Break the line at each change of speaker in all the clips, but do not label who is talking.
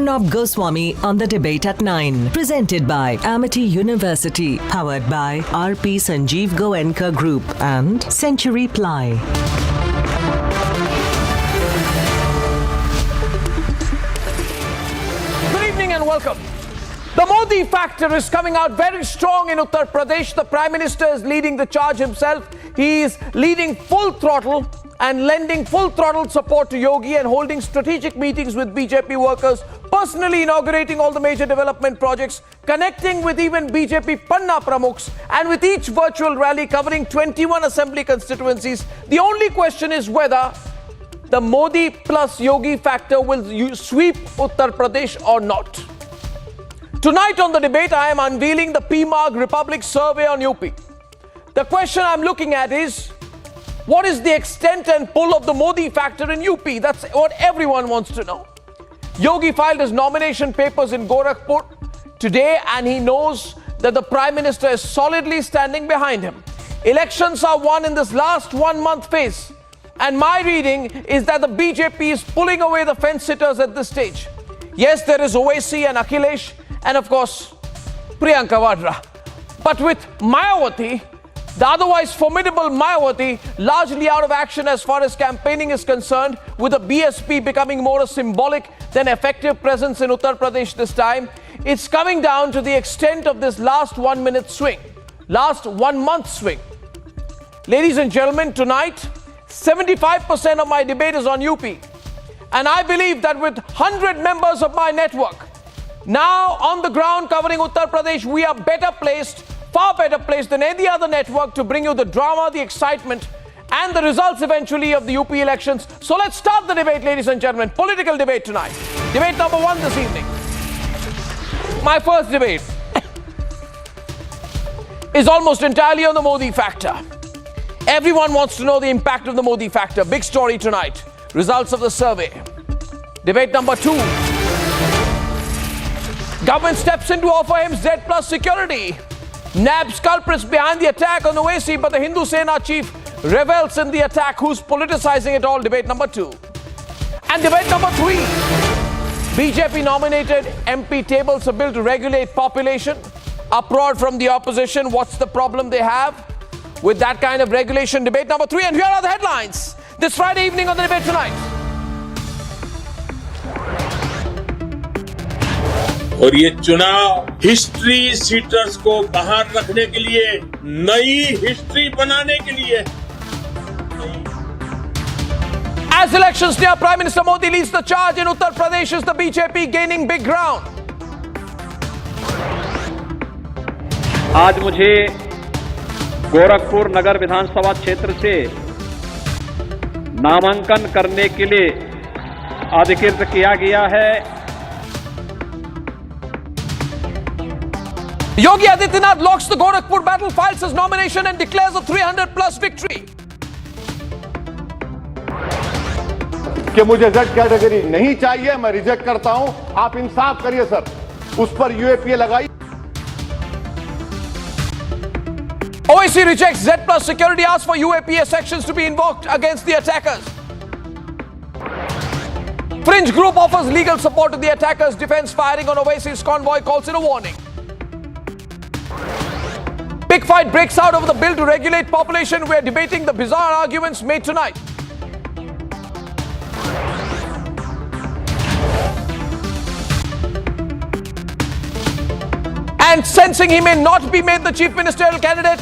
Arnab Goswami on the debate at 9. Presented by Amity University. Powered by RP Sanjeev Goenka Group and Century Ply.
Good evening and welcome. The Modi factor is coming out very strong in Uttar Pradesh. The Prime Minister is leading the charge himself. He is leading full throttle and lending full throttle support to Yogi and holding strategic meetings with BJP workers, personally inaugurating all the major development projects, connecting with even BJP Panna Pramukhs, and with each virtual rally covering 21 assembly constituencies. The only question is whether the Modi plus Yogi factor will sweep Uttar Pradesh or not. Tonight on the debate, I am unveiling the PMAG Republic survey on UP. The question I'm looking at is, what is the extent and pull of the Modi factor in UP? That's what everyone wants to know. Yogi filed his nomination papers in Gorakhpur today, and he knows that the Prime Minister is solidly standing behind him. Elections are won in this last 1 month phase, and my reading is that the BJP is pulling away the fence-sitters at this stage. Yes, there is Owaisi and Akhilesh, and of course, Priyanka Vadra. But with Mayawati, the otherwise formidable Mayawati, largely out of action as far as campaigning is concerned, with the BSP becoming more a symbolic than effective presence in Uttar Pradesh this time, it's coming down to the extent of this last 1 minute swing, last 1 month swing. Ladies and gentlemen, tonight, 75% of my debate is on UP. And I believe that with 100 members of my network, now on the ground covering Uttar Pradesh, we are better placed, far better placed than any other network to bring you the drama, the excitement, and the results eventually of the UP elections. So let's start the debate, ladies and gentlemen. Political debate tonight. Debate number 1 this evening. My first debate is almost entirely on the Modi factor. Everyone wants to know the impact of the Modi factor. Big story tonight. Results of the survey. Debate number 2. Government steps in to offer him Z plus security. Nabs culprits behind the attack on Owaisi, but the Hindu Sena chief revels in the attack. Who's politicizing it all? Debate number 2. And debate number 3. BJP nominated MP tables a bill to regulate population. Uproar from the opposition. What's the problem they have with that kind of regulation? Debate number 3. And here are the headlines this Friday evening on the debate tonight.
और ये चुनाव history seaters को बाहर रखने के लिए, नई history बनाने के लिए।
As elections near, Prime Minister Modi leads the charge in Uttar Pradesh. Is the BJP gaining big ground?
आज मुझे गोरखपुर नगर विधानसभा क्षेत्र से नामांकन करने के लिए अधिकृत किया गया है।
Yogi Adityanath locks the Gorakhpur battle, files his nomination and declares a 300+ victory.
कि मुझे जेड कैटेगरी नहीं चाहिए, मैं रिजेक्ट करता हूं। आप इंसाफ करिए सर, उस पर यूएपीए लगाइए।
Owaisi rejects Z plus security, asks for UAPA sections to be invoked against the attackers. Fringe group offers legal support to the attackers. Defense firing on Owaisi's convoy, calls it a warning. Big fight breaks out over the bill to regulate population. We're debating the bizarre arguments made tonight. And sensing he may not be made the chief ministerial candidate,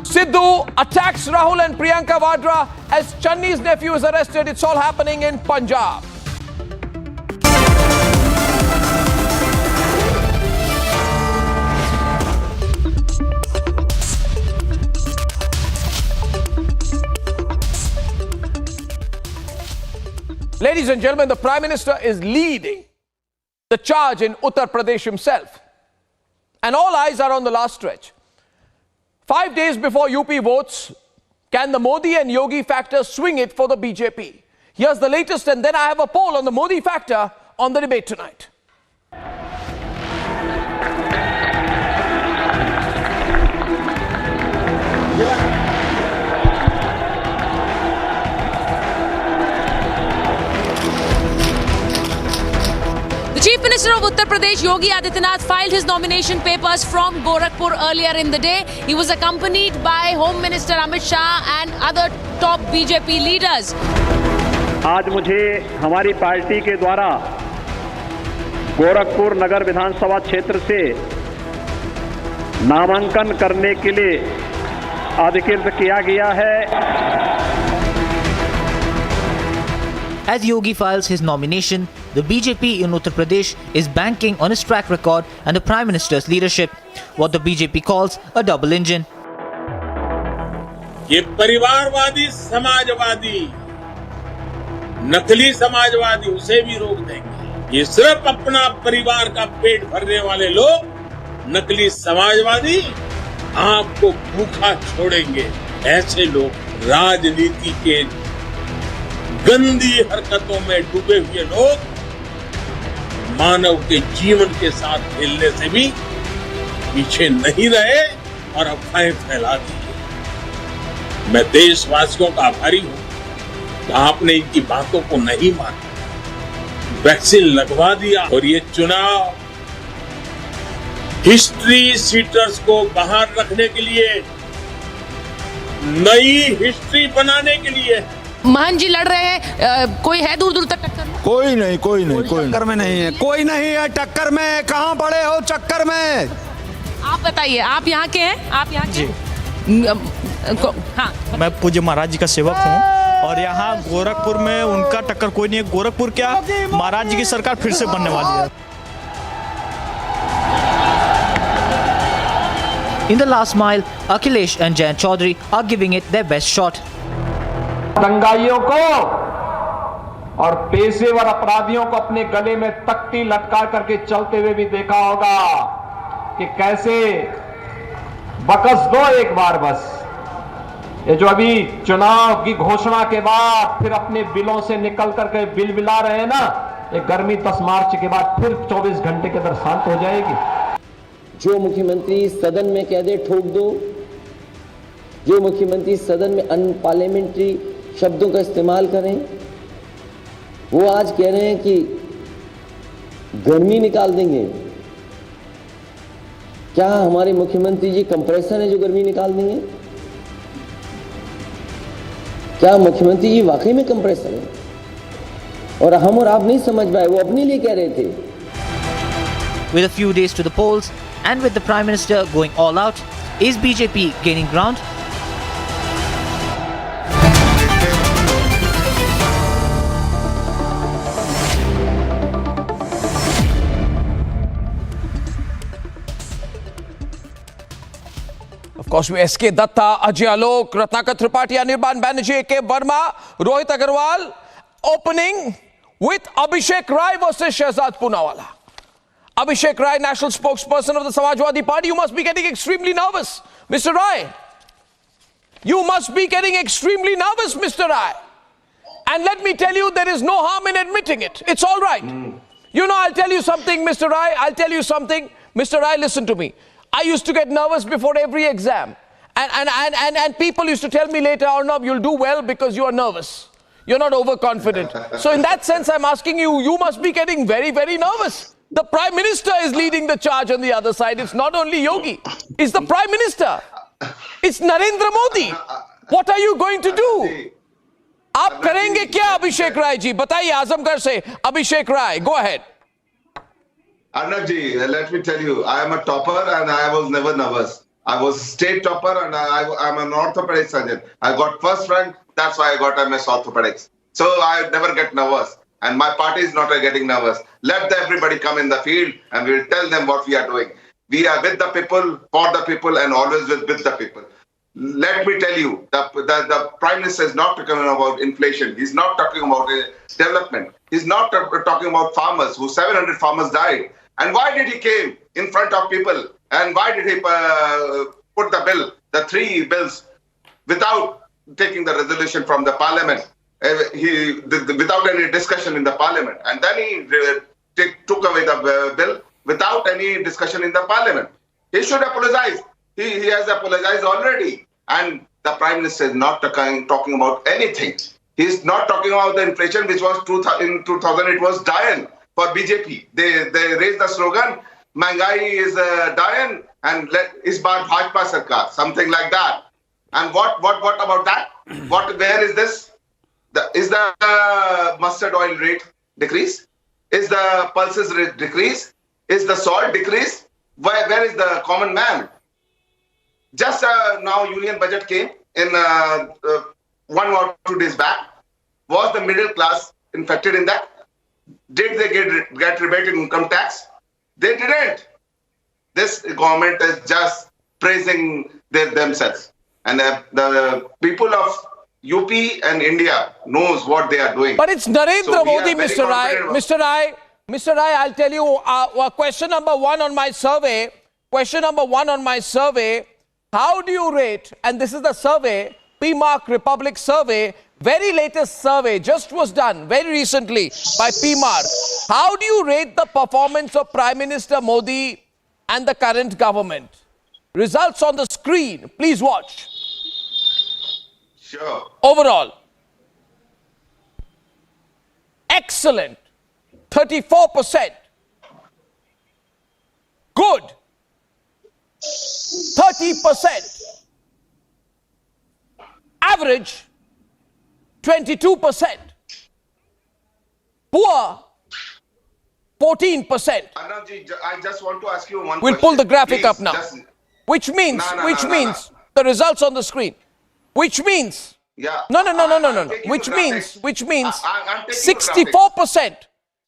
Sidhu attacks Rahul and Priyanka Vadra as Channi's nephew is arrested. It's all happening in Punjab. Ladies and gentlemen, the Prime Minister is leading the charge in Uttar Pradesh himself. And all eyes are on the last stretch. 5 days before UP votes, can the Modi and Yogi factor swing it for the BJP? Here's the latest, and then I have a poll on the Modi factor on the debate tonight.
The Chief Minister of Uttar Pradesh, Yogi Adityanath, filed his nomination papers from Gorakhpur earlier in the day. He was accompanied by Home Minister Amit Shah and other top BJP leaders.
आज मुझे हमारी party के द्वारा गोरखपुर नगर विधानसभा क्षेत्र से नामांकन करने के लिए अधिकृत किया गया है।
As Yogi files his nomination, the BJP in Uttar Pradesh is banking on his track record and the Prime Minister's leadership, what the BJP calls a double engine.
ये परिवारवादी समाजवादी नकली समाजवादी उसे भी रोक देंगे। ये सिर्फ अपना परिवार का पेट भरने वाले लोग नकली समाजवादी आपको भूखा छोड़ेंगे। ऐसे लोग राजनीति के गंदी हरकतों में डूबे हुए लोग मानव के जीवन के साथ खेलने से भी पीछे नहीं रहे और अफवाहें फैला दी। मैं देशवासियों का आभारी हूं कि आपने इनकी बातों को नहीं माना, वैक्सीन लगवा दिया और ये चुनाव हिस्ट्री सीटर्स को बाहर रखने के लिए, नई हिस्ट्री बनाने के लिए।
महन जी लड़ रहे हैं, कोई है दूर दूर तक टक्कर में?
कोई नहीं टक्कर में नहीं है, कोई नहीं है टक्कर में। कहाँ पड़े हो चक्कर में?
आप बताइए, आप यहाँ के हैं? आप यहाँ के? हाँ,
मैं पूज्य महाराज जी का सेवक हूँ और यहाँ गोरखपुर में उनका टक्कर कोई नहीं है। गोरखपुर क्या, महाराज जी की सरकार फिर से बनने वाली है।
In the last mile, Akhilesh and Jayant Chaudhary are giving it their best shot.
दंगाइयों को और पेशेवर अपराधियों को अपने गले में तख्ती लटका करके चलते हुए भी देखा होगा कि कैसे बकस दो एक बार बस। ये जो अभी चुनाव की घोषणा के बाद फिर अपने बिलों से निकल करके बिल बिला रहे हैं ना, ये गर्मी 10 मार्च के बाद फिर 24 घंटे के अंदर शांत हो जाएगी।
जो मुख्यमंत्री सदन में कह दे ठोक दो, जो मुख्यमंत्री सदन में अनपार्लियामेंट्री शब्दों का इस्तेमाल करें, वो आज कह रहे हैं कि गर्मी निकाल देंगे। क्या हमारे मुख्यमंत्री जी कंप्रेसर है जो गर्मी निकाल देंगे? क्या मुख्यमंत्री जी वाकई में कंप्रेसर है? और हम और आप नहीं समझ पाए, वो अपने लिए कह रहे थे।
With a few days to the polls and with the Prime Minister going all out, is BJP gaining ground?
Of course, we SK Datta, Ajay Alok, Ratnakar Tripathi, Anirban Banerjee, AK Verma, Rohit Agarwal, opening with Abhishek Rai versus Shehzad Poonawalla. Abhishek Rai, national spokesperson of the Samajwadi Party, you must be getting extremely nervous, Mr. Rai. You must be getting extremely nervous, Mr. Rai. And let me tell you, there is no harm in admitting it. It's all right. You know, I'll tell you something, Mr. Rai. I'll tell you something. Mr. Rai, listen to me. I used to get nervous before every exam. And people used to tell me later, Arnab, you'll do well because you are nervous. You're not overconfident. So in that sense, I'm asking you, you must be getting very, very nervous. The Prime Minister is leading the charge on the other side. It's not only Yogi. It's the Prime Minister. It's Narendra Modi. What are you going to do? आप करेंगे क्या अभिषेक राय जी? बताइए आजमगढ़ से अभिषेक राय. Go ahead.
Arnab ji, let me tell you, I am a topper and I was never nervous. I was state topper and I'm an orthopedic surgeon. I got first rank, that's why I got MS orthopedics. So I never get nervous. And my party is not getting nervous. Let everybody come in the field and we'll tell them what we are doing. We are with the people, for the people and always with the people. Let me tell you, the Prime Minister is not talking about inflation. He's not talking about development. He's not talking about farmers, who 700 farmers died. And why did he came in front of people? And why did he put the bill, the 3 bills, without taking the resolution from the parliament? Without any discussion in the parliament. And then he took away the bill without any discussion in the parliament. He should apologize. He has apologized already. And the Prime Minister is not talking about anything. He's not talking about the inflation, which was in 2000, it was dial. for BJP. They raised the slogan, "Mangai is dying and is baar Bhajpa Sarkar," something like that. And what about that? Where is this? Is the mustard oil rate decrease? Is the pulses rate decrease? Is the salt decrease? Where is the common man? Just now union budget came in 1 or 2 days back. Was the middle class infected in that? Did they get rebated income tax? They didn't. This government is just praising themselves. And the people of UP and India knows what they are doing.
But it's Narendra Modi, Mr. Rai. Mr. Rai, I'll tell you, question number 1 on my survey. Question number 1 on my survey. How do you rate, and this is the survey, PMark Republic survey, very latest survey, just was done very recently by PMark. How do you rate the performance of Prime Minister Modi and the current government? Results on the screen. Please watch.
Sure.
Overall, excellent, 34%. Good, 30%. Average, 22%. Poor, 14%.
Arnabji, I just want to ask you one
We'll
question.
pull the graphic
Please,
up now. Which means the results on the screen. Which means
yeah.
no. Which means 64%.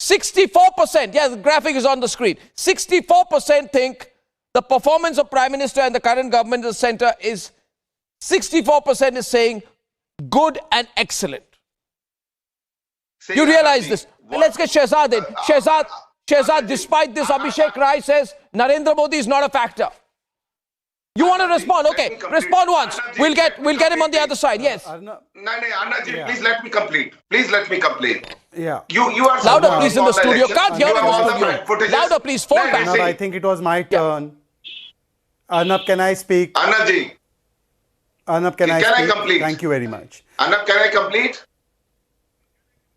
64%. Yeah, the graphic is on the screen. 64% think the performance of Prime Minister and the current government in the center is 64% is saying good and excellent. You realize this? Let's get Shehzad in. Shehzad, despite this, Abhishek Rai says Narendra Modi is not a factor. You want to respond? Okay, respond once. We'll get him on the other side. Yes.
Arnabji, please let me complete. Please let me complete.
Yeah.
You are
louder, please, in the studio. Can't hear in the studio. Louder, please. Fall back.
Arnab, I think it was my turn. Arnab, can I speak?
Arnabji.
Arnab, can I speak?
I complete?
Thank you very much.
Arnab, can I complete?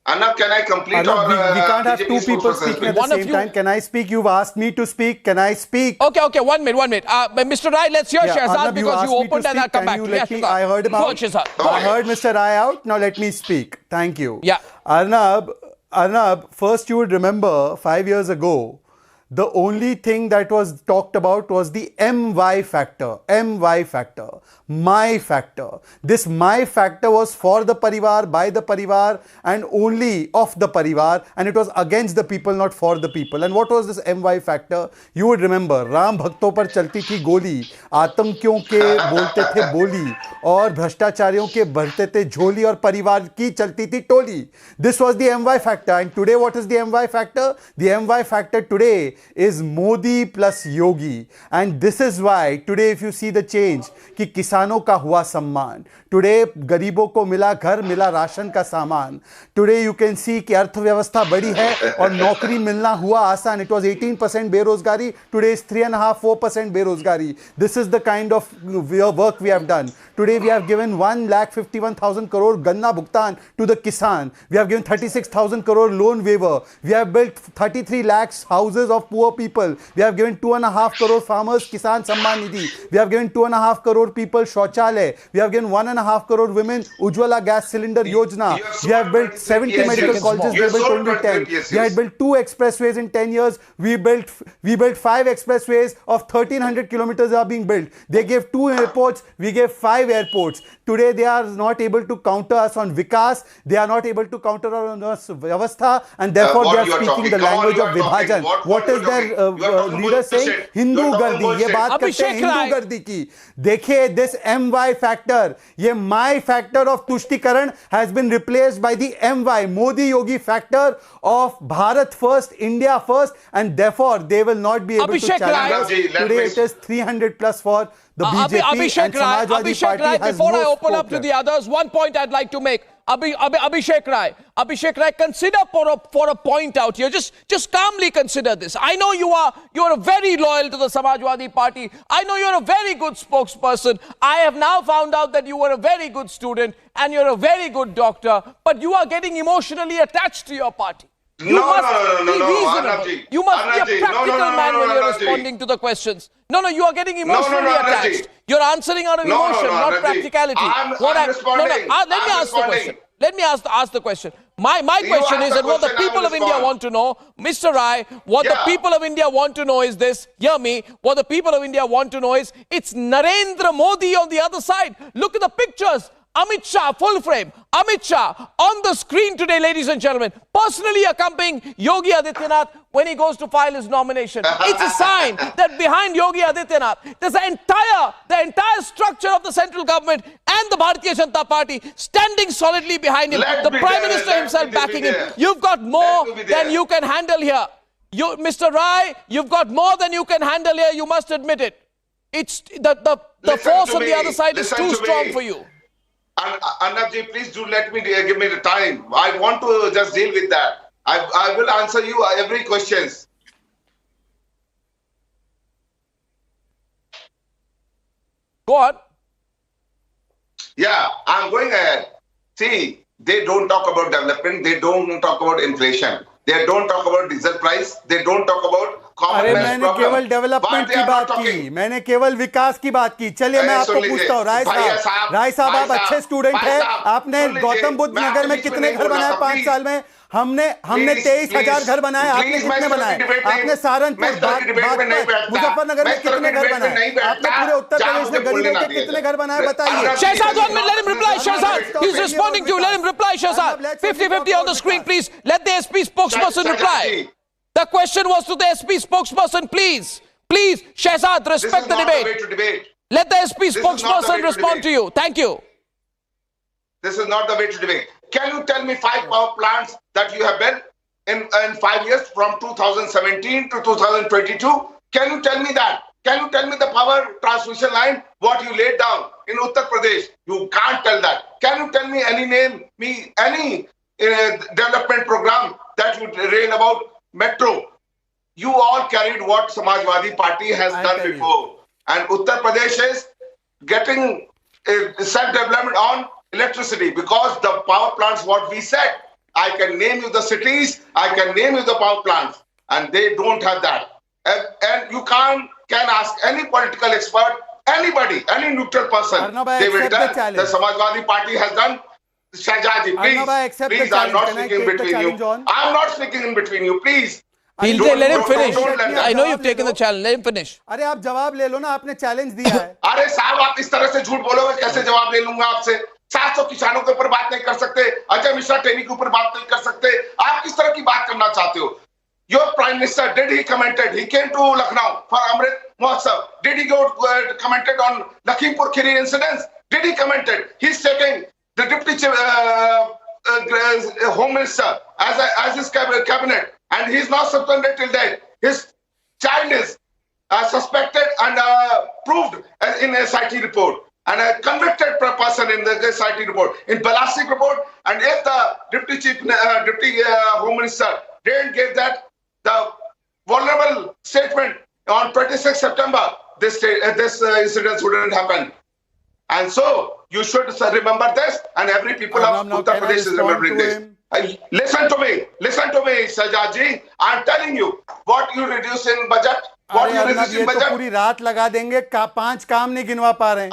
Arnab, can I complete?
Arnab, we can't have two people speaking at the same time. Can I speak? You've asked me to speak. Can I speak?
Okay, 1 minute. Mr. Rai, let's hear Shehzad because you opened and I'll come back.
I heard him out. I heard Mr. Rai out. Now let me speak. Thank you. Yeah. Arnab, first you would remember 5 years ago, the only thing that was talked about was the MY factor. My factor. This my factor was for the parivar, by the parivar, and only of the parivar, and it was against the people, not for the people. And what was this MY factor? You would remember, Ram Bhakto par chalti thi goli, आतंकियों के बोलते थे बोली, और भ्रष्टाचारियों के भरते थे झोली, और परिवार की चलती थी टोली. This was the MY factor. And today, what is the MY factor? The MY factor today is Modi plus Yogi. And this is why today, if you see the change, कि किसानों का हुआ सम्मान, today गरीबों को मिला घर, मिला राशन का सामान, today you can see कि अर्थव्यवस्था बड़ी है और नौकरी मिलना हुआ आसान. It was 18% बेरोजगारी, today is 3.5-4% बेरोजगारी. This is the kind of work we have done. Today we have given 1,51,000 crore गन्ना भुगतान to the kisan. We have given 36,000 crore loan waiver. We have built 33 lakhs houses of poor people. We have given 2.5 crore farmers Kisan Samman Nidhi. We have given 2.5 crore people Shauchalay. We have given 1.5 crore women Ujjwala gas cylinder Yojana. We have built 70 medical colleges. We have built only 10. We had built 2 expressways in 10 years. We built 5 expressways of 1,300 kilometers are being built. They gave 2 airports. We gave 5 airports. Today they are not able to counter us on Vikas. They are not able to counter us on Vyavastha, and therefore they are speaking the language of Vibhajan. What is their leader saying? Hindu Gardi. ये बात करते हैं हिंदू गर्दी की. देखिए, this MY factor, ये my factor of तुष्टिकरण has been replaced by the MY Modi Yogi factor of Bharat first, India first, and therefore they will not be able to challenge us. Today it is 300 plus for the BJP and Samajwadi Party has
before
no
I open
scope
up to the others, one point I'd like to make. Abhishek Rai, consider for a point out here. Just calmly consider this. I know you're very loyal to the Samajwadi Party. I know you're a very good spokesperson. I have now found out that you were a very good student and you're a very good doctor, but you are getting emotionally attached to your party. You must be reasonable.
Arnabji.
You must be a
Arnabji.
practical man when you're
Arnabji.
responding to the questions. No, you are getting emotionally
Arnabji.
attached. You're answering out of emotion, not
Arnabji.
practicality.
I'm responding.
Let me ask the question. Let me ask the question. My question is, and what the people of India want to know, Mr. Rai, what the people of India want to know is this. Hear me. What the people of India want to know is, it's Narendra Modi on the other side. Look at the pictures. Amit Shah, full frame. Amit Shah on the screen today, ladies and gentlemen, personally accompanying Yogi Adityanath when he goes to file his nomination. It's a sign that behind Yogi Adityanath, there's the entire structure of the central government and the Bharatiya Janata Party standing solidly behind him. The Prime Minister himself backing him. You've got more than you can handle here. Mr. Rai, you've got more than you can handle here. You must admit it. It's the force on the other side is too strong for you.
Arnabji, please do let me give me the time. I want to just deal with that. I will answer you every question.
Go on.
Yeah, I'm going ahead. See, they don't talk about development. They don't talk about inflation. They don't talk about diesel price. They don't talk about
अरे मैंने केवल development की बात की, मैंने केवल विकास की बात की. चलिए मैं आपको पूछता हूँ, राय साहब आप अच्छे स्टूडेंट हैं. आपने गौतम बुद्ध नगर में कितने घर बनाए 5 साल में? हमने 23,000 घर बनाए. आपने कितने बनाए? आपने सहारनपुर मुजफ्फरनगर में कितने घर बनाए? आपने पूरे उत्तर प्रदेश में गरीबों के कितने घर बनाए? बताइए.
Shehzad, 1 minute, let him reply. Shehzad, he's responding to you. Let him reply, Shehzad. 50-50 on the screen, please. Let the SP spokesperson reply. The question was to the SP spokesperson, please. Please, Shehzad, respect the debate. Let the SP spokesperson respond to you. Thank you.
This is not the way to debate. Can you tell me 5 power plants that you have built in 5 years from 2017 to 2022? Can you tell me that? Can you tell me the power transmission line, what you laid down in Uttar Pradesh? You can't tell that. Can you tell me any development program that you rail about? Metro. You all carried what Samajwadi Party has done before. And Uttar Pradesh is getting self-development on electricity because the power plants, what we said, I can name you the cities, I can name you the power plants, and they don't have that. And you can ask any political expert, anybody, any neutral person,
Arnab,
they will tell the Samajwadi Party has done. Shahjaji, please, I'm not speaking in between you. I'm not speaking in between you, please.
Let him finish. I know you've taken the challenge. Let him finish.
अरे आप जवाब ले लो ना, आपने challenge दिया है.
अरे साहब आप इस तरह से झूठ बोलोगे, कैसे जवाब ले लूंगा आपसे? 700 किसानों के ऊपर बात नहीं कर सकते, अजय मिश्रा टेनी के ऊपर बात नहीं कर सकते. आप किस तरह की बात करना चाहते हो? Your Prime Minister, did he commented? He came to Lucknow for Amrit Mahotsav. Did he go commented on Lakhimpur Kheri incidents? Did he commented? He's taking the Deputy Home Minister as his cabinet, and he's not suspended till then. His child is suspected and proved in a SIT report, and a convicted person in the SIT report, in Balasik report. And if the Deputy Home Minister didn't give that, the vulnerable statement on 26 September, this incident wouldn't happen. And so you should remember this, and every people of Uttar Pradesh is remembering this. Listen to me, Shahjaji. I'm telling you what you reduce in budget. What you reduce in budget.
पूरी रात लगा देंगे, 5 काम नहीं गिनवा पा रहे हैं.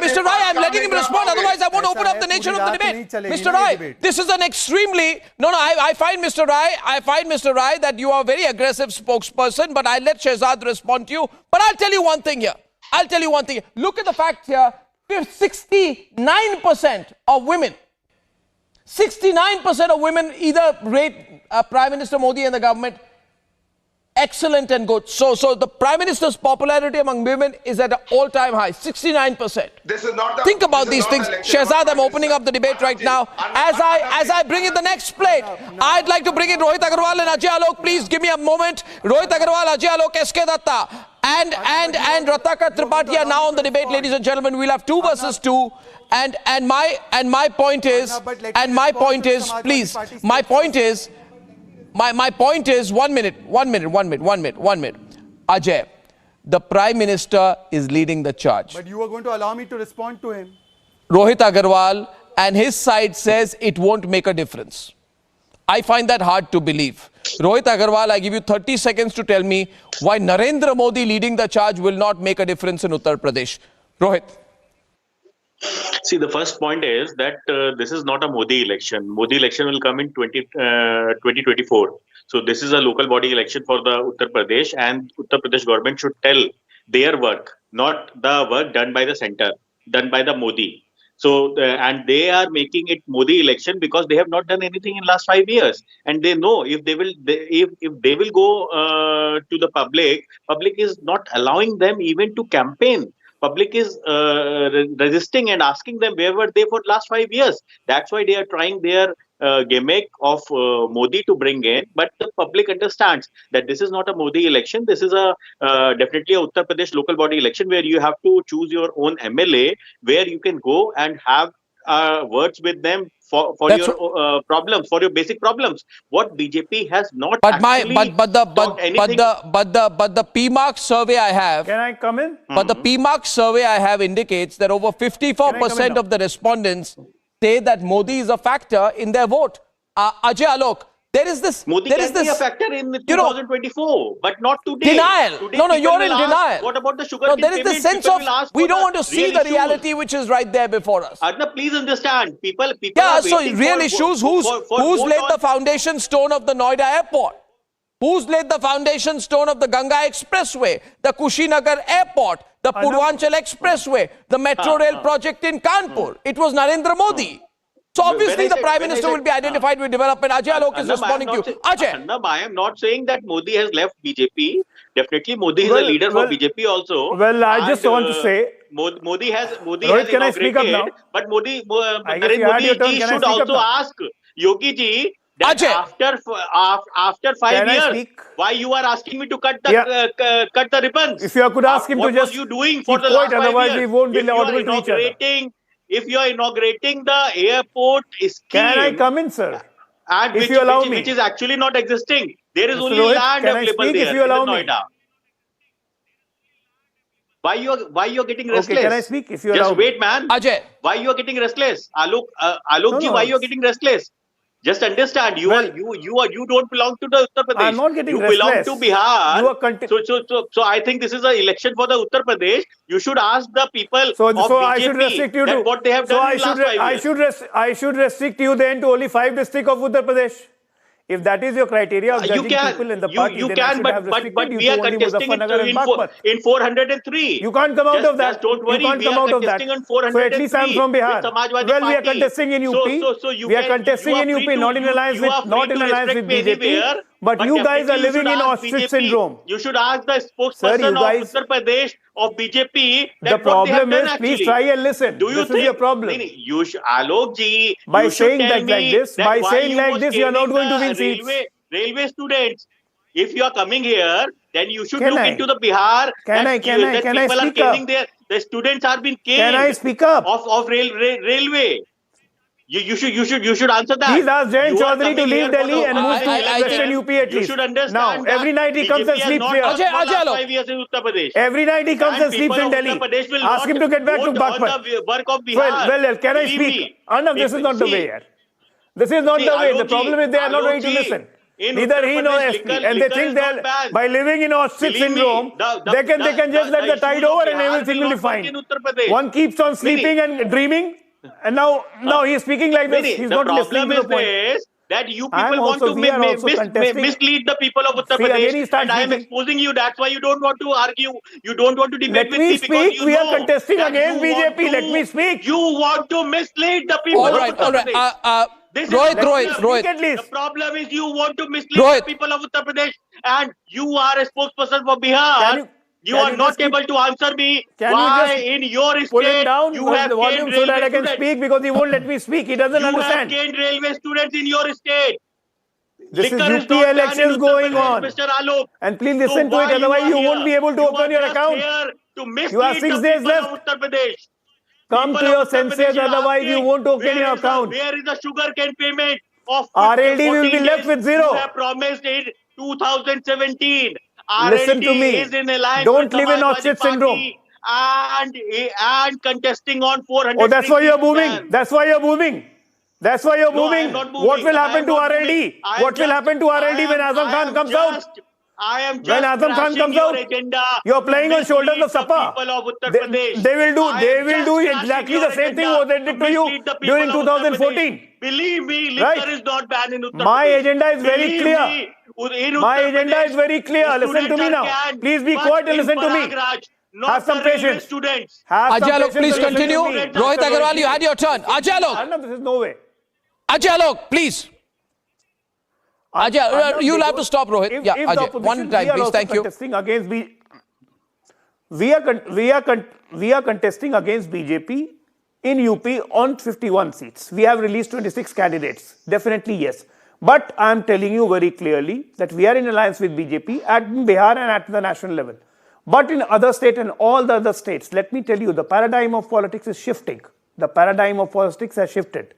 Mr. Rai, I'm letting him respond. Otherwise, I won't open up the nature of the debate. Mr. Rai, this is an extremely I find Mr. Rai that you are a very aggressive spokesperson. But I'll let Shehzad respond to you. But I'll tell you one thing here. Look at the facts here. 69% of women. 69% of women either rate Prime Minister Modi and the government excellent and good. So the Prime Minister's popularity among women is at an all-time high, 69%.
This is not
Think about these things. Shehzad, I'm opening up the debate right now. As I bring in the next plate, I'd like to bring in Rohit Agarwal and Ajay Alok. Please give me a moment. Rohit Agarwal, Ajay Alok, SK Datta, and Rataka Tripathi are now on the debate, ladies and gentlemen. We'll have 2 versus 2. And my point is, please, my point is, 1 minute. Ajay, the Prime Minister is leading the charge.
But you are going to allow me to respond to him.
Rohit Agarwal and his side says it won't make a difference. I find that hard to believe. Rohit Agarwal, I give you 30 seconds to tell me why Narendra Modi leading the charge will not make a difference in Uttar Pradesh. Rohit.
See, the first point is that this is not a Modi election. Modi election will come in 2024. So this is a local body election for the Uttar Pradesh, and Uttar Pradesh government should tell their work, not the work done by the center, done by the Modi. So, and they are making it Modi election because they have not done anything in last 5 years, and they know if they will, if they will go to the public is not allowing them even to campaign. Public is resisting and asking them where were they for last 5 years. That's why they are trying their gimmick of Modi to bring in. But the public understands that this is not a Modi election. This is a definitely a Uttar Pradesh local body election where you have to choose your own MLA, where you can go and have words with them for your problems, for your basic problems. What BJP has not
but the PMark survey I have.
Can I come in?
But the PMark survey I have indicates that over 54% of the respondents say that Modi is a factor in their vote. Ajay Alok, there is this.
Modi can be a factor in 2024. But not today.
Denial.
Today
no, you're in denial.
What about the sugar?
No, there is the sense of we don't want to see the reality which is right there before us.
Arnab, please understand. People
yeah, so real issues. Who's laid the foundation stone of the Noida airport? Who's laid the foundation stone of the Ganga Expressway, the Kushinagar airport, the Purvanchal Expressway, the metro rail project in Kanpur? It was Narendra Modi. So obviously the Prime Minister will be identified with development. Ajay Alok is responding to you. Ajay.
Arnab, I am not saying that Modi has left BJP. Definitely Modi is a leader for BJP also.
Well, I just want to say...
Modi has
Rohit, can I speak up now?
But Narendra Modi should also ask Yogi ji that after 5 years, why you are asking me to cut the ribbons?
If you could ask him to just
what you doing for the last 5 years?
Otherwise we won't be audible to each other.
If you are inaugurating the airport scheme...
Can I come in, sir?
And
if you allow me.
Which is actually not existing. There is only land available there
if you allow
in Noida. Why you are getting restless?
Okay, can I speak if you allow me?
Just wait, man.
Ajay.
Why you are getting restless? Alok ji, why you are getting restless? Just understand, you don't belong to the Uttar Pradesh.
I'm not getting restless.
You belong to Bihar. So I think this is an election for the Uttar Pradesh. You should ask the people of BJP
I should restrict you to
what they have done in the last 5 years.
I should restrict you then to only 5 districts of Uttar Pradesh. If that is your criteria of judging people in the party,
you can, but we are contesting in 403.
You can't come out of that.
Don't worry,
you can't come out of that. So at least I'm from Bihar. Well, we are contesting in UP. We are contesting in UP, not in alliance with BJP. But you guys are living in ostrich syndrome.
You should ask the spokesperson of Uttar Pradesh of BJP.
The problem is, please try and listen. This is your problem.
Alok ji,
by saying like this, you are not going to win seats.
Railway students, if you are coming here, then you should look into the Bihar.
Can I speak up?
The students are being killed.
Can I speak up?
Of railway. You should answer that.
He's asked Jain Chaudhary to leave Delhi and move to Western UP at least.
You should understand.
Now, every night he comes and sleeps here. Every night he comes and sleeps in Delhi. Ask him to get back to Baghpat. Well, can I speak? Arnab, this is not the way here. This is not the way. The problem is they are not ready to listen. Neither he nor SP. And they think that by living in ostrich syndrome, they can just let the tide over and everything will be fine. One keeps on sleeping and dreaming. And now he is speaking like this. He's not listening to the point.
That you people want to mislead the people of Uttar Pradesh, and I am exposing you. That's why you don't want to argue. You don't want to debate with me because you
we are contesting against BJP. Let me speak.
You want to mislead the people of Uttar Pradesh.
Rohit.
The problem is you want to mislead the people of Uttar Pradesh, and you are a spokesperson for Bihar. You are not able to answer me why in your state
pull him down
you have
the volume so that I can speak, because he won't let me speak. He doesn't understand.
You have gained railway students in your state.
This is UP elections going on.
Mr. Alok.
And please listen to it, otherwise you won't be able to open your account. You have 6 days left. Come to your senses, otherwise you won't open your account.
Where is the sugar cane payment of
RLD will be left with zero.
You have promised in 2017.
Listen to me. Don't live in ostrich syndrome.
And contesting on 400.
Oh, that's why you're booming. That's why you're booming. That's why you're
No, I am
moving.
not moving.
What will
I
happen
am
to
not
RLD?
moving.
What will happen to RLD when Azam Khan comes out?
I am just
When Azam Khan
crashing
comes
your
out,
agenda.
you're playing on shoulders of Sapa.
People of Uttar
They,
Pradesh.
they will do.
I
They
am
will
just
do
crashing
exactly
your
the same thing
agenda
what they did to you
mislead the people
during
of Uttar
2014.
Pradesh. Believe me,
Right.
liquor is not banned in Uttar
My
Pradesh.
agenda is very
Believe
clear.
me, in
My
Uttar
agenda
Pradesh,
is very clear. Listen to me
students are
now.
canned,
Please be
but
quiet and
in
listen to me.
Prayagraj, not
Have some
the railway
patience.
students.
Have some
Ajay Alok,
patience
please
and listen to
continue.
me.
Rohit Agarwal, you had your turn. Ajay Alok.
Arnab, this is no way.
Ajay Alok, please. Ajay, you'll have to stop, Rohit.
If
Yeah,
the
Ajay.
opposition,
One time,
we are
please.
also
Thank you.
contesting against we are contesting against BJP in UP on 51 seats. We have released 26 candidates. Definitely yes. But I am telling you very clearly that we are in alliance with BJP at Bihar and at the national level. But in other states and all the other states, let me tell you, the paradigm of politics is shifting. The paradigm of politics has shifted.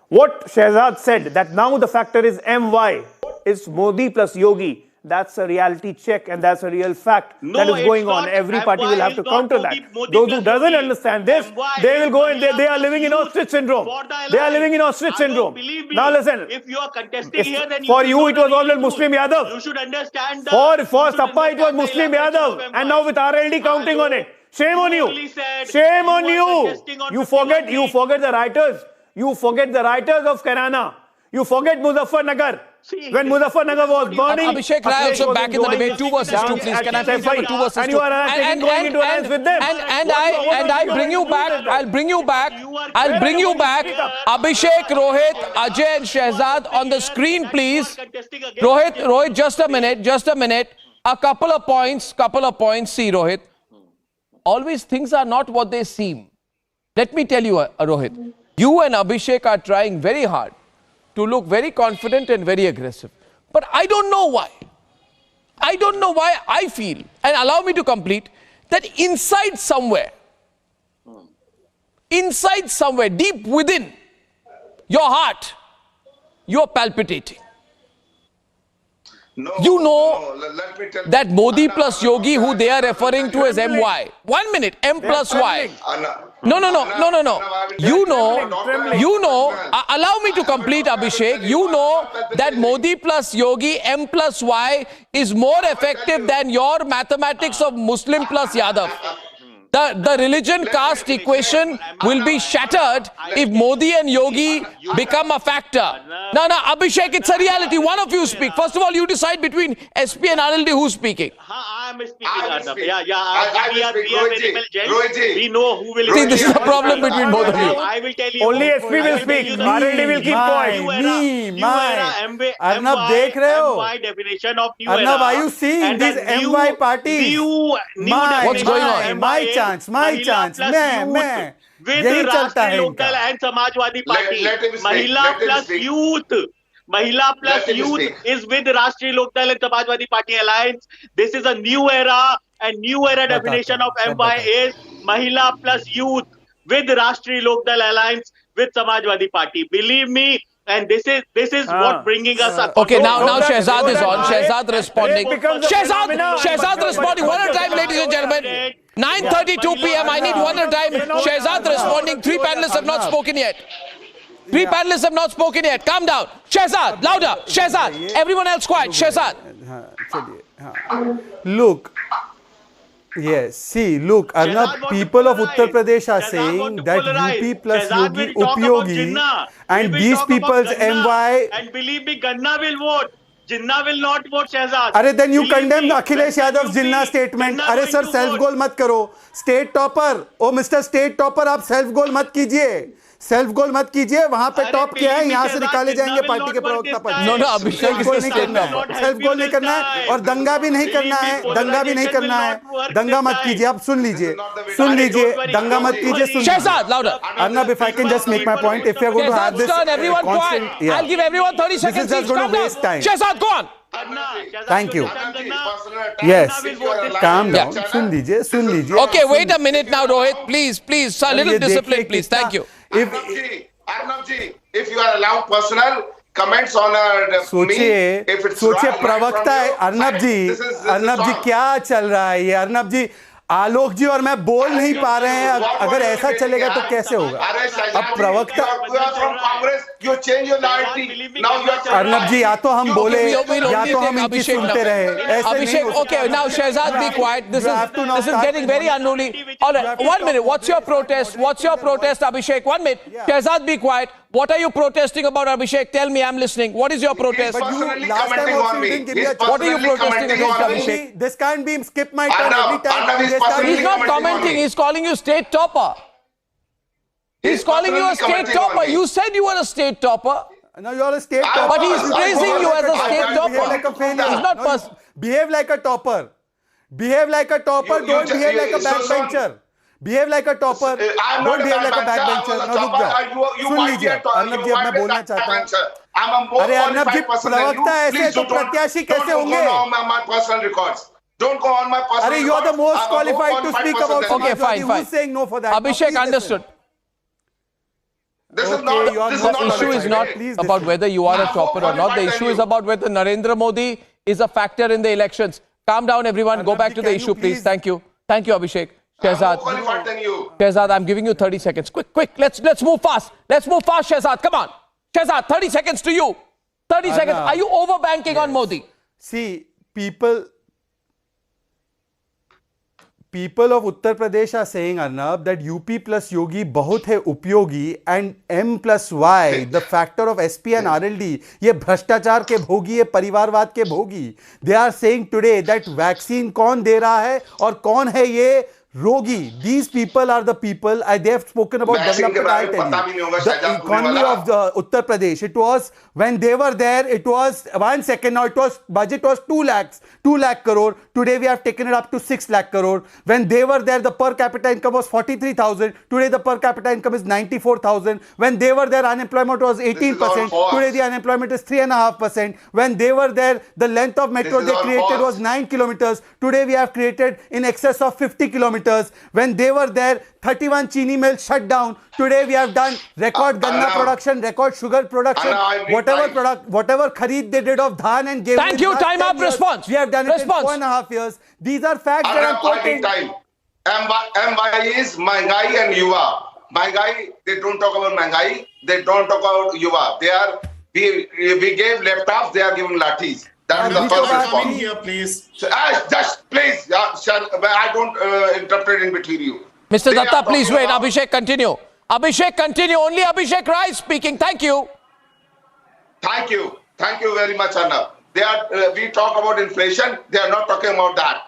What Shehzad said, that now the factor is MY, is Modi plus Yogi. That's a reality check and that's a real fact that is going on. Every party will have to counter that. Those who doesn't understand this, they will go and they are living in ostrich syndrome. They are living in ostrich syndrome. Now listen,
If you are contesting here, then
for
should
you
know
it
the
was always
real
Muslim
truth.
Yadav.
You should understand the...
For Sappa it was Muslim Yadav, and now with RLD counting on it. Shame on you. Shame on you. You forget the writers. You forget the writers of Karana. You forget Muzaffarnagar. When Muzaffarnagar was burning,
Abhishek Rai also back in the debate. 2 versus 2, please. Can I please have a 2 versus 2?
And you are going into alliance with them.
And I bring you back. I'll bring you back. Abhishek, Rohit, Ajay, and Shehzad on the screen, please. Rohit, just a minute. A couple of points. See, Rohit. Always things are not what they seem. Let me tell you, Rohit. You and Abhishek are trying very hard to look very confident and very aggressive. But I don't know why. I feel, and allow me to complete, that inside somewhere, deep within your heart, you're palpitating. You know
let me tell
that Modi plus Yogi, who they are referring to as MY. 1 minute, M plus Y. No. You know, allow me to complete, Abhishek. You know that Modi plus Yogi, M plus Y is more effective than your mathematics of Muslim plus Yadav. The religion caste equation will be shattered if Modi and Yogi become a factor. No, Abhishek, it's a reality. One of you speak. First of all, you decide between SP and RLD who's speaking.
I am speaking, Arnab. We are very well judged. We know who will...
See, this is the problem between both of you.
I will tell you.
Only SP will speak. RLD will keep quiet. Arnab, dekh rahe ho?
MY definition of new era.
Arnab, are you seeing these MY parties?
What's going on?
My chance. मैं यही चलता है
Lokdal and Samajwadi party महिला plus youth is with Rashtriya Lokdal and Samajwadi Party alliance. This is a new era, and new era definition of MY is Mahila plus youth with Rashtriya Lokdal alliance with Samajwadi Party. Believe me, and this is what bringing us up.
Okay, now Shehzad is on. Shehzad responding. Shehzad responding. One at a time, ladies and gentlemen. 9:32 p.m. I need one at a time. Shehzad responding. 3 panelists have not spoken yet. Calm down. Shehzad, louder. Shehzad. Everyone else quiet. Shehzad.
Look. Yes, see, look, Arnab, people of Uttar Pradesh are saying that UP plus Yogi, Upyogi, and these people's MY...
And believe me, Ganna will vote. Jinnah will not vote Shehzad.
Arey, then you condemn Akhilesh Yadav's Jinnah statement. Arey sir, self-goal mat karo. State topper. Oh, Mr. State topper, आप self-goal mat कीजिए. Self goal मत कीजिए, वहां पे top किया है, यहां से निकाले जाएंगे पार्टी के प्रवक्ता पद।
नो अभिषेक
गोल नहीं करना है, सेल्फ गोल नहीं करना है और दंगा भी नहीं करना है, दंगा मत कीजिए। आप सुन लीजिए, दंगा मत कीजिए।
Shehzad, louder.
Arnab, if I can just make my point, if you are going to have this
everyone quiet. I'll give everyone 30 seconds.
This is just going to waste time.
Shehzad, go on.
Thank you. Yes, calm down. सुन लीजिए.
Okay, wait a minute now, Rohit. Please, a little discipline, please. Thank you.
Arnab ji, if you are allowed personal comments on
सोचिए प्रवक्ता है अर्नब जी क्या चल रहा है ये? अर्नब जी, आलोक जी और मैं बोल नहीं पा रहे हैं, अगर ऐसा चलेगा तो कैसे होगा? अब प्रवक्ता अर्नब जी, या तो हम बोले या तो हम इनकी सुनते रहे।
Abhishek, okay, now Shehzad, be quiet. This is getting very unruly. All right, 1 minute. What's your protest? What's your protest, Abhishek? 1 minute. Shehzad, be quiet. What are you protesting about, Abhishek? Tell me, I'm listening. What is your protest?
But you last time also you didn't give me a chance.
What are you protesting against, Abhishek?
This can't be skip my turn every time.
He's not commenting. He's calling you state topper. He's calling you a state topper. You said you were a state topper.
Now you are a state topper.
But he's praising you as a state topper. He's not
behave like a topper. Behave like a topper. Don't behave like a backbencher. Behave like a topper. Don't behave like a backbencher. Now रुक जाओ. सुन लीजिए. अर्नब जी, अब मैं बोलना चाहता हूँ. अरे अर्नब जी, प्रवक्ता ऐसे तो प्रत्याशी कैसे होंगे?
Don't go on my personal.
Are you are the most qualified to speak about
Okay, fine, fine.
Who's saying no for that?
Abhishek understood.
This is not.
The issue is not about whether you are a topper or not. The issue is about whether Narendra Modi is a factor in the elections. Calm down, everyone. Go back to the issue, please. Thank you. Thank you, Abhishek. Shehzad. Shehzad, I'm giving you 30 seconds. Quick, quick. Let's move fast. Let's move fast, Shehzad. Come on. Shehzad, 30 seconds to you. 30 seconds. Are you overbanking on Modi?
See, people of Uttar Pradesh are saying, Arnab, that UP plus Yogi bahut hai upyogi and M plus Y, the factor of SP and RLD, ye bhrashtachar ke bhogi, ye parivarvad ke bhogi. They are saying today that vaccine kaun de raha hai aur kaun hai ye Rogi. These people are the people. They have spoken about development. I tell you, the economy of the Uttar Pradesh. It was when they were there. It was 1 second. Now it was budget was 2 lakh crore. Today we have taken it up to 6 lakh crore. When they were there, the per capita income was 43,000. Today the per capita income is 94,000. When they were there, unemployment was 18%. Today the unemployment is 3.5%. When they were there, the length of metro they created was 9 kilometers. Today we have created in excess of 50 kilometers. When they were there, 31 chini mills shut down. Today we have done record ganna production, record sugar production, whatever khareed they did of dhan and gave.
Thank you. Time up. Response.
We have done it in 4.5 years. These are facts that I'm quoting.
MY is Mahgai and Yuva. Mahgai, they don't talk about Mahgai. They don't talk about Yuva. We gave laptops. They are giving lathis. That is the first response.
Here, please.
So, just please, I don't interrupt in between you.
Mr. Datta, please wait. Abhishek, continue. Abhishek, continue. Only Abhishek Rai speaking. Thank you.
Thank you. Thank you very much, Arnab. We talk about inflation. They are not talking about that.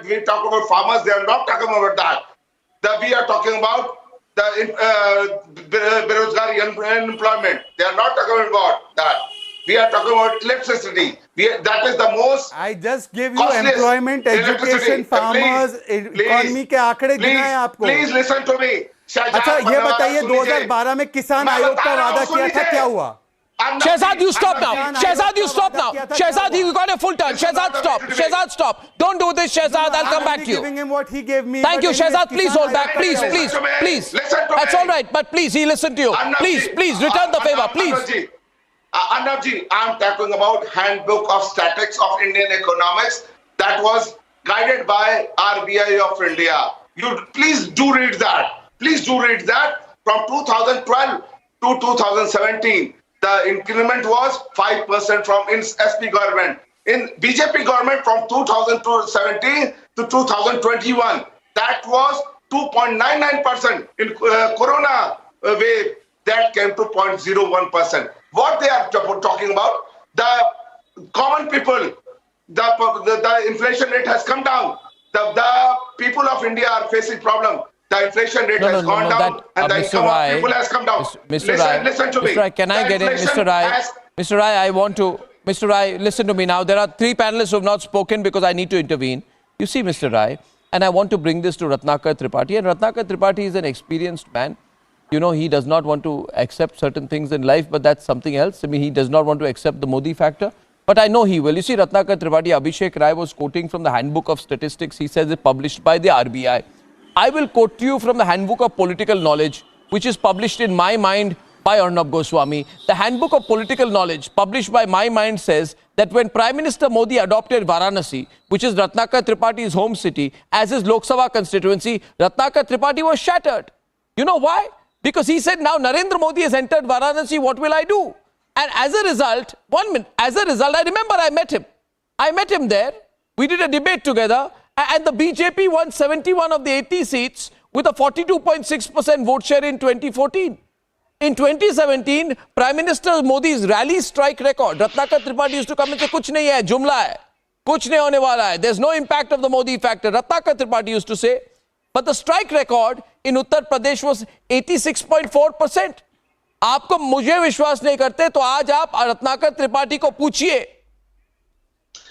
We talk about farmers. They are not talking about that. We are talking about the berozgari, unemployment. They are not talking about that. We are talking about electricity. That is the most.
I just give you employment, education, farmers, economy के आंकड़े गिनाए आपको.
Please listen to me.
अच्छा ये बताइए 2012 में किसान आयोग का वादा किया था, क्या हुआ?
Shehzad, you stop now. Shehzad, you stop now. Shehzad, you got a full turn. Shehzad, stop. Shehzad, stop. Don't do this, Shehzad. I'll come back to you.
Giving him what he gave me.
Thank you, Shehzad. Please hold back. Please. That's all right. But please, he listened to you. Please, return the favor. Please.
Arnabji, I am talking about Handbook of Statistics of Indian Economics that was guided by RBI of India. You please do read that. Please do read that. From 2012 to 2017, the increment was 5% from SP government. In BJP government from 2017 to 2021, that was 2.99%. In Corona wave, that came to 0.01%. What they are talking about, the common people, the inflation rate has come down. The people of India are facing problem. The inflation rate has gone down and the income of people has come down. Listen to me.
Mr. Rai, can I get in? Mr. Rai, Mr. Rai, I want to. Mr. Rai, listen to me now. There are 3 panelists who have not spoken because I need to intervene. You see, Mr. Rai, and I want to bring this to Ratnakar Tripathi. And Ratnakar Tripathi is an experienced man. You know, he does not want to accept certain things in life, but that's something else. I mean, he does not want to accept the Modi factor. But I know he will. You see, Ratnakar Tripathi, Abhishek Rai was quoting from the Handbook of Statistics. He says it's published by the RBI. I will quote to you from the Handbook of Political Knowledge, which is published in my mind by Arnab Goswami. The Handbook of Political Knowledge, published by my mind, says that when Prime Minister Modi adopted Varanasi, which is Ratnakar Tripaঠি's home city, as his Lok Sabha constituency, Ratnakar Tripathi was shattered. You know why? Because he said, now Narendra Modi has entered Varanasi, what will I do? And as a result, I remember I met him. I met him there. We did a debate together. And the BJP won 71 of the 80 seats with a 42.6% vote share in 2014. In 2017, Prime Minister Modi's rally strike record, Ratnakar Tripathi used to come and say, kuch nahi hai, jumla hai, kuch nahi hone wala hai. There's no impact of the Modi factor. Ratnakar Tripathi used to say. But the strike record in Uttar Pradesh was 86.4%. आपको मुझे विश्वास नहीं करते तो आज आप रत्नाकर त्रिपाठी को पूछिए,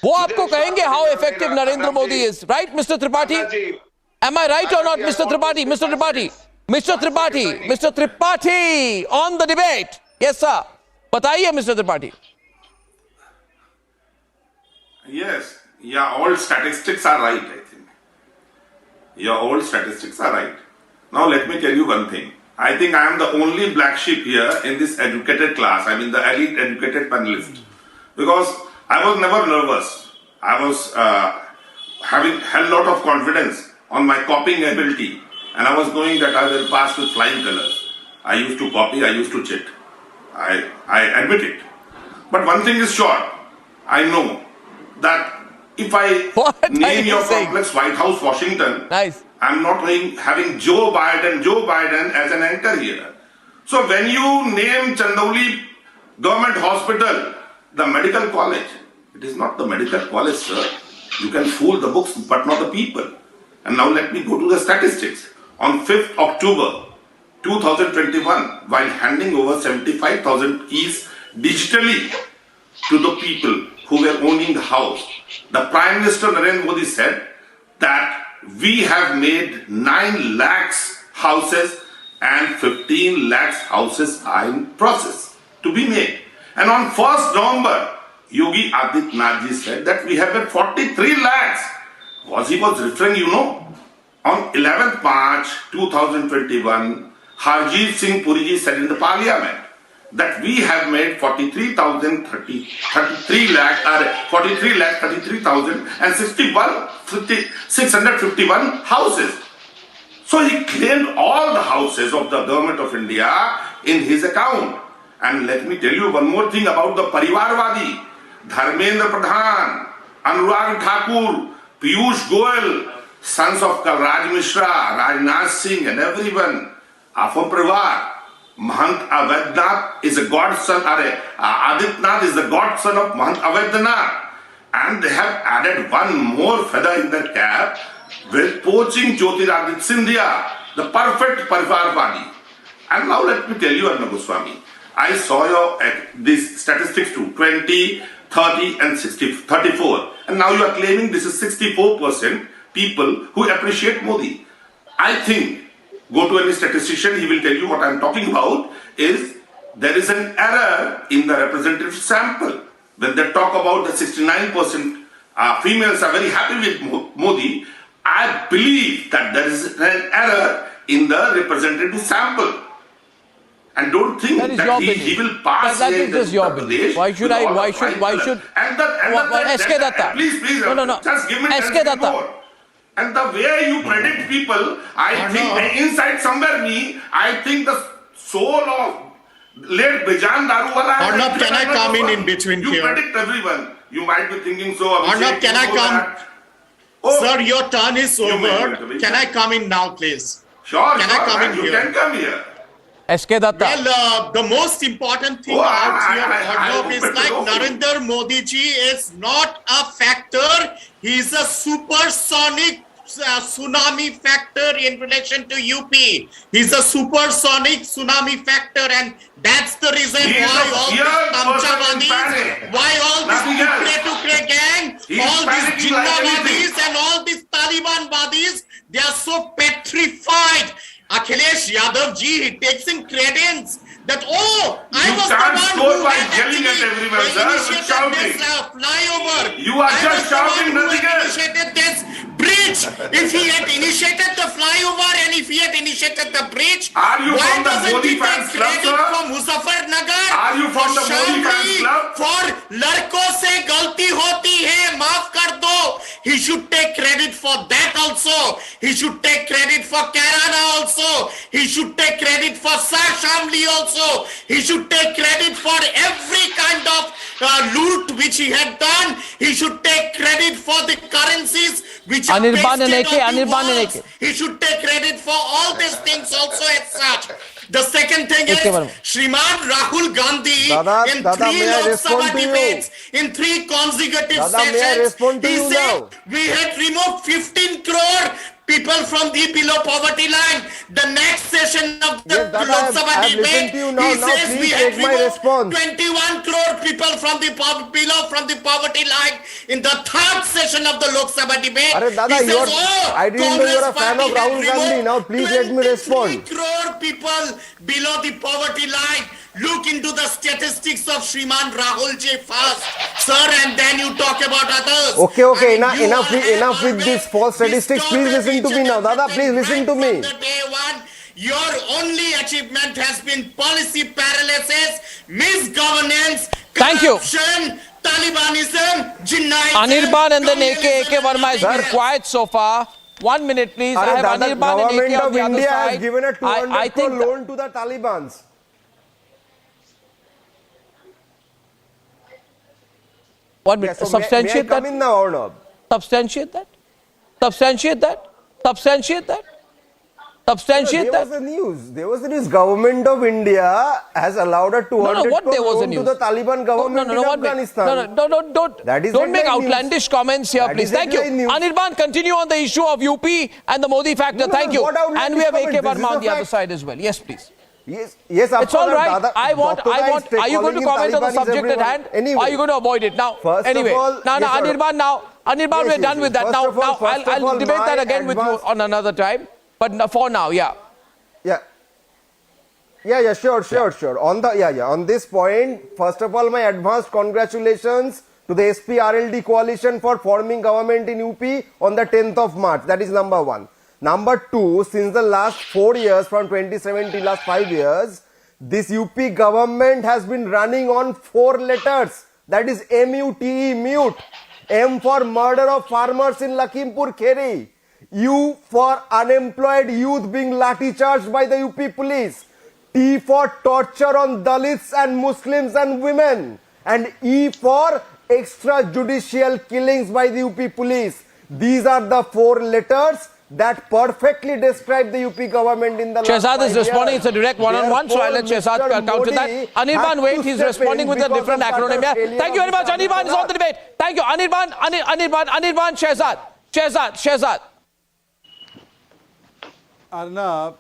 वो आपको कहेंगे how effective Narendra Modi is. Right, Mr. Tripathi? Am I right or not, Mr. Tripathi? Mr. Tripathi? Mr. Tripathi? Mr. Tripathi on the debate. Yes, sir. बताइए, Mr. Tripathi.
Yes. Yeah, all statistics are right, I think. Yeah, all statistics are right. Now let me tell you one thing. I think I am the only black sheep here in this educated class. I mean the elite educated panelist. Because I was never nervous. I was having a lot of confidence on my copying ability. And I was knowing that I will pass with flying colors. I used to copy, I used to cheat. I admit it. But one thing is sure. I know that if I name your complex White House, Washington, I'm not having Joe Biden as an anchor here. So when you name Chandauli Government Hospital, the medical college, it is not the medical college, sir. You can fool the books, but not the people. And now let me go to the statistics. On 5th October 2021, while handing over 75,000 keys digitally to the people who were owning the house, the Prime Minister Narendra Modi said that we have made 9 lakhs houses and 15 lakhs houses are in process to be made. And on 1st November, Yogi Adityanath ji said that we have made 43 lakhs. He was referring, you know, on 11th March 2021, Harjeet Singh Puri ji said in the parliament that we have made 43,651 houses. So he claimed all the houses of the government of India in his account. And let me tell you one more thing about the Parivarwadi. Dharmendra Pradhan, Anurag Thakur, Piyush Goyal, sons of Kalraj Mishra, Rajnath Singh and everyone are from Parivar. Mahant Avednath is a godson, Adityanath is the godson of Mahant Avednath. And they have added one more feather in their cap with poaching Jyotiraditya Scindia, the perfect Parivarwadi. And now let me tell you, Arnab Goswami, I saw your these statistics too, 20, 30 and 34. And now you are claiming this is 64% people who appreciate Modi. I think, go to any statistician, he will tell you what I am talking about, is there is an error in the representative sample. When they talk about the 69% females are very happy with Modi, I believe that there is an error in the representative sample. And don't think that he will pass.
That is just your belief. Why should I? Why should? SK Datta.
Please,
no.
Just give me
SK Datta.
More. And the way you predict people, I think inside somewhere me, I think the soul of late Bijan Daruwala.
Arnab, can I come in between
you
here?
You predict everyone. You might be thinking so.
Arnab, can I come? Sir, your turn is over. Can I come in now, please?
Sure,
can I come in
you
here?
can come here.
SK Datta.
Well, the most important thing out here, Arnab, is like Narendra Modi ji is not a factor. He is a supersonic tsunami factor in relation to UP. He's a supersonic tsunami factor, and that's the reason why all these Tamchawadis, why all this Tukre gang, all these Jinnahwadis and all these Taliban-wadis, they are so petrified. Akhilesh Yadav ji, he takes in credence that, oh, I was the one who had actually initiated this flyover.
You are just shouting, nothing else.
Initiated this bridge. If he had initiated the flyover and if he had initiated the bridge,
why
doesn't he take credit from Muzaffarnagar?
you from the Modi fans club?
For लड़कों से गलती होती है, माफ कर दो. He should take credit for that also. He should take credit for Karana also. He should take credit for Sir Shamli also. He should take credit for every kind of loot which he had done. He should take credit for the currencies which are pasted on the walls. He should take credit for all these things also as such. The second thing is, Shriman Rahul Gandhi in 3 Lok Sabha debates, in 3 consecutive sessions, he said we had removed 15 crore people from the below poverty line. The next session of the Lok Sabha debate, he says we had removed 21 crore people from the poverty line. In the 3rd session of the Lok Sabha debate, he says,
I didn't know you're a fan of Rahul Gandhi. Now please let me respond.
20 crore people below the poverty line. Look into the statistics of Shriman Rahul Ji first, sir, and then you talk about others.
Okay, enough with this false statistics. Please listen to me now. Dada, please listen to me.
From the day one, your only achievement has been policy paralysis, misgovernance, corruption, Talibanism, Jinnai.
Anirban and then AK Verma has been quiet so far. 1 minute, please. I have Anirban and AK on the other
India
side.
has given a 200 crore loan to the Talibans.
One minute. Substantiate that.
Come in now, Arnab.
Substantiate that. Substantiate that. Substantiate that. Substantiate that.
There was the news. Government of India has allowed a 200 crore loan to the Taliban government in Afghanistan.
Don't make outlandish comments here, please. Thank you. Anirban, continue on the issue of UP and the Modi factor. Thank you. And we have AK Verma on the other side as well. Yes, please.
Yes,
it's all right. I want. Are you going to comment on the subject at hand? Or are you going to avoid it now? Anyway, Anirban, we're done with that. Now, I'll debate that again with you on another time. But for now,
yeah, sure. On this point, first of all, my advanced congratulations to the SP-RLD coalition for forming government in UP on the 10th of March. That is number 1. Number 2, since the last 4 years, from 2017, last 5 years, this UP government has been running on 4 letters. That is MUTE, mute. M for murder of farmers in Lakhimpur Kheri. U for unemployed youth being lathi charged by the UP police. T for torture on Dalits and Muslims and women. And E for extrajudicial killings by the UP police. These are the 4 letters that perfectly describe the UP government in the last 5 years.
Shehzad is responding. It's a direct one-on-one, so I'll let Shehzad counter that. Anirban, wait, he's responding with a different acronym here. Thank you very much. Anirban is on the debate. Thank you. Anirban, Shehzad.
Arnab,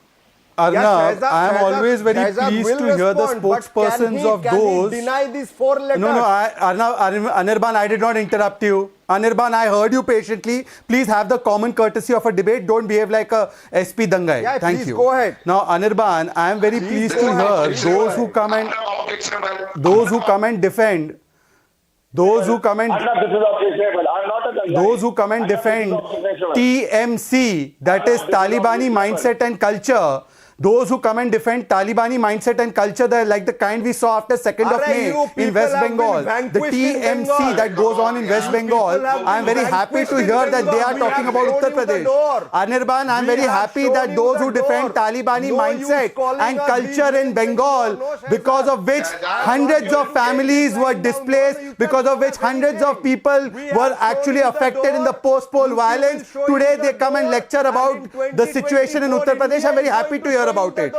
I am always very pleased to hear the spokespersons of those.
Deny these 4 letters?
No, Anirban, I did not interrupt you. Anirban, I heard you patiently. Please have the common courtesy of a debate. Don't behave like a SP Dangai.
Yeah,
Thank you.
Go ahead.
Now, Anirban, I am very pleased to hear those who come and defend. Those who come and defend TMC, that is Talibani mindset and culture. Those who come and defend Talibani mindset and culture, like the kind we saw after 2nd of May in West Bengal, the TMC that goes on in West Bengal, I am very happy to hear that they are talking about Uttar Pradesh. Anirban, I am very happy that those who defend Talibani mindset and culture in Bengal, because of which hundreds of families were displaced, because of which hundreds of people were actually affected in the post-poll violence, today they come and lecture about the situation in Uttar Pradesh. I am very happy to hear about it.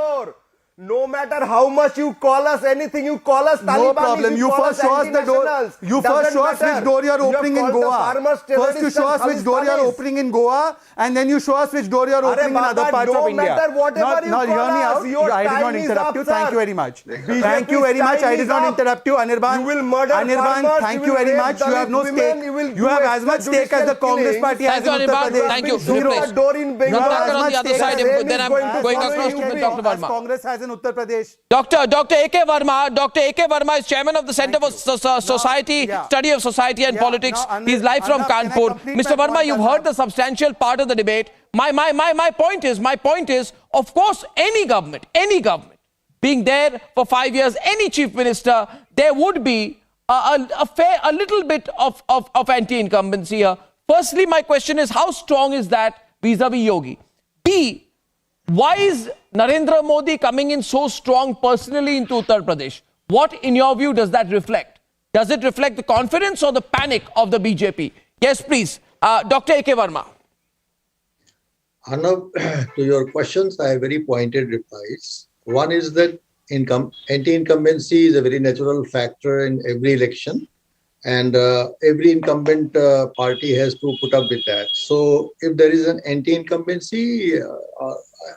No matter how much you call us anything, you call us Taliban.
No problem. You first show us the door. You first show us which door you are opening in Goa. First you show us which door you are opening in Goa, and then you show us which door you are opening in other parts of India. Now hear me out. I did not interrupt you. Thank you very much. Thank you very much. I did not interrupt you, Anirban. Anirban, thank you very much. You have no stake. You have as much stake as the Congress party has in Uttar Pradesh.
Thank you.
Zero.
You have as much stake then I'm going across to Dr. Verma.
Congress has in Uttar Pradesh.
Dr. AK Verma is chairman of the Center for Study of Society and Politics. He's live from Kanpur. Mr. Verma, you've heard the substantial part of the debate. My point is, of course, any government being there for 5 years, any chief minister, there would be a little bit of anti-incumbency here. Firstly, my question is, how strong is that vis-a-vis Yogi? B, why is Narendra Modi coming in so strong personally into Uttar Pradesh? What, in your view, does that reflect? Does it reflect the confidence or the panic of the BJP? Yes, please. Dr. A.K. Verma.
Arnab, to your questions, I have very pointed replies. One is that anti-incumbency is a very natural factor in every election, and every incumbent party has to put up with that. So if there is an anti-incumbency,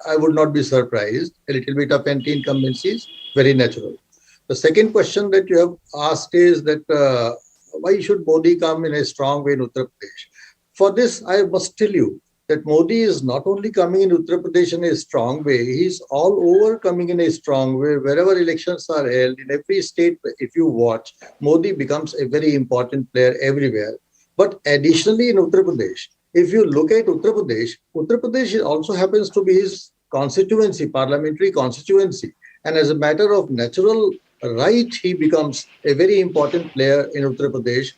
I would not be surprised. A little bit of anti-incumbency is very natural. The second question that you have asked is that why should Modi come in a strong way in Uttar Pradesh? For this, I must tell you that Modi is not only coming in Uttar Pradesh in a strong way, he is all over coming in a strong way. Wherever elections are held, in every state, if you watch, Modi becomes a very important player everywhere. But additionally in Uttar Pradesh, if you look at Uttar Pradesh also happens to be his constituency, parliamentary constituency. And as a matter of natural right, he becomes a very important player in Uttar Pradesh,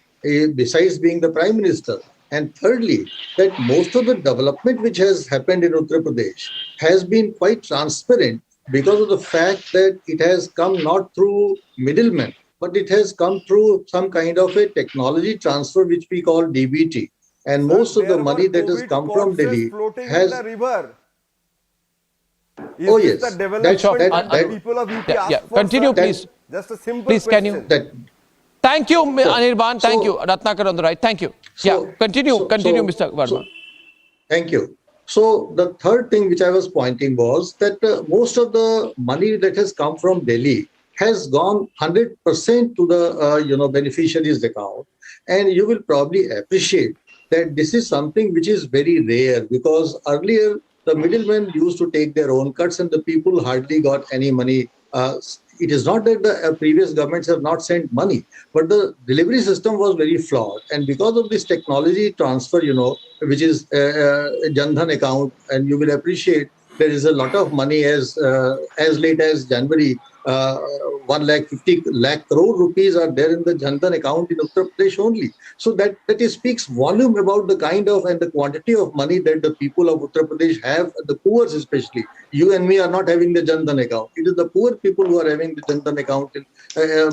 besides being the Prime Minister. And thirdly, that most of the development which has happened in Uttar Pradesh has been quite transparent because of the fact that it has come not through middlemen, but it has come through some kind of a technology transfer which we call DBT. And most of the money that has come from Delhi has...
in the river.
Oh yes,
the development that people of UP ask for,
continue,
sir?
please.
Just a simple
please,
question.
Thank you, Anirban. Thank you, Ratnakar on the right. Thank you. Continue, Mr. Verma.
Thank you. So the third thing which I was pointing was that most of the money that has come from Delhi has gone 100% to the beneficiaries' account, and you will probably appreciate that this is something which is very rare, because earlier the middlemen used to take their own cuts and the people hardly got any money. It is not that the previous governments have not sent money, but the delivery system was very flawed. And because of this technology transfer, which is a Jan Dhan account, and you will appreciate there is a lot of money as late as January, 150 lakh crore rupees are there in the Jan Dhan account in Uttar Pradesh only. So that speaks volume about the kind of and the quantity of money that the people of Uttar Pradesh have, the poor especially. You and me are not having the Jan Dhan account. It is the poor people who are having the Jan Dhan account,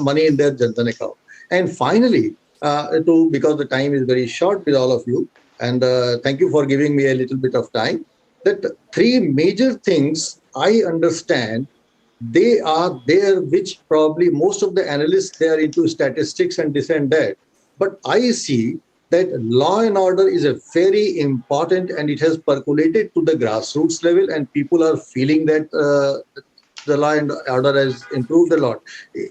money in their Jan Dhan account. And finally, because the time is very short with all of you, and thank you for giving me a little bit of time, that three major things I understand, they are there, which probably most of the analysts, they are into statistics and this and that. But I see that law and order is a very important, and it has percolated to the grassroots level, and people are feeling that the law and order has improved a lot.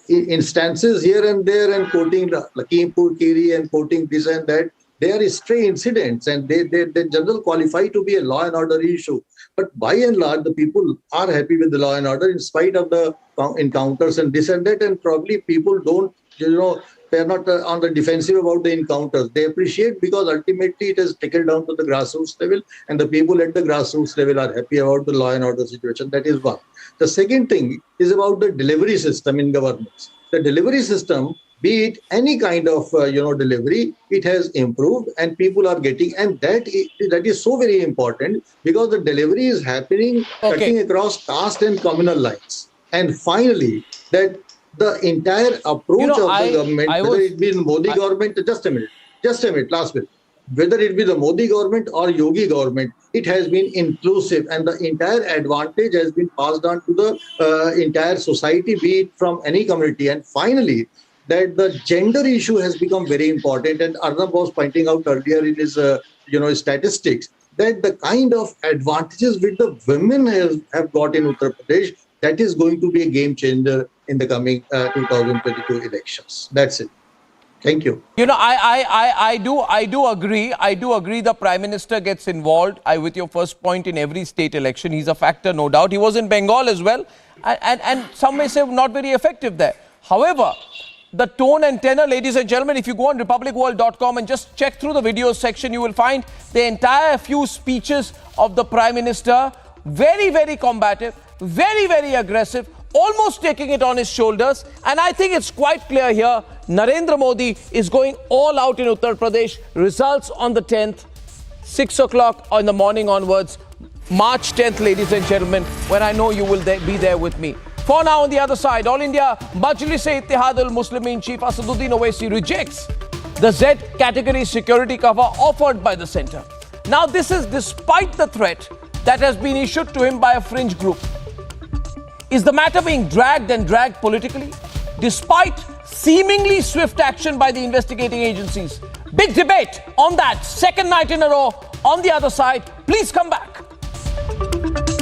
Instances here and there, and quoting Lakhimpur Kheri and quoting this and that, they are stray incidents, and they generally qualify to be a law and order issue. But by and large, the people are happy with the law and order in spite of the encounters and this and that. And probably people don't, they're not on the defensive about the encounters. They appreciate, because ultimately it has trickled down to the grassroots level, and the people at the grassroots level are happy about the law and order situation. That is one. The second thing is about the delivery system in governments. The delivery system, be it any kind of delivery, it has improved, and people are getting, and that is so very important, because the delivery is happening cutting across caste and communal lines. And finally, that the entire approach of the government, whether it be the Modi government, just a minute, last bit, whether it be the Modi government or Yogi government, it has been inclusive, and the entire advantage has been passed on to the entire society, be it from any community. And finally, that the gender issue has become very important, and Arnab was pointing out earlier in his statistics that the kind of advantages which the women have got in Uttar Pradesh, that is going to be a game changer in the coming 2022 elections. That's it. Thank you.
I do agree. I do agree the Prime Minister gets involved. With your first point, in every state election, he's a factor, no doubt. He was in Bengal as well, and some may say not very effective there. However, the tone and tenor, ladies and gentlemen, if you go on republicworld.com and just check through the videos section, you will find the entire few speeches of the Prime Minister very, very combative, very, very aggressive, almost taking it on his shoulders. And I think it's quite clear here, Narendra Modi is going all out in Uttar Pradesh. Results on the 10th, 6 o'clock in the morning onwards. March 10th, ladies and gentlemen, when I know you will be there with me. For now, on the other side, All India Majlis-e-Ittihad al-Muslimin Chief Asaduddin Owaisi rejects the Z category security cover offered by the centre. Now, this is despite the threat that has been issued to him by a fringe group. Is the matter being dragged and dragged politically? Despite seemingly swift action by the investigating agencies. Big debate on that, second night in a row. On the other side, please come back.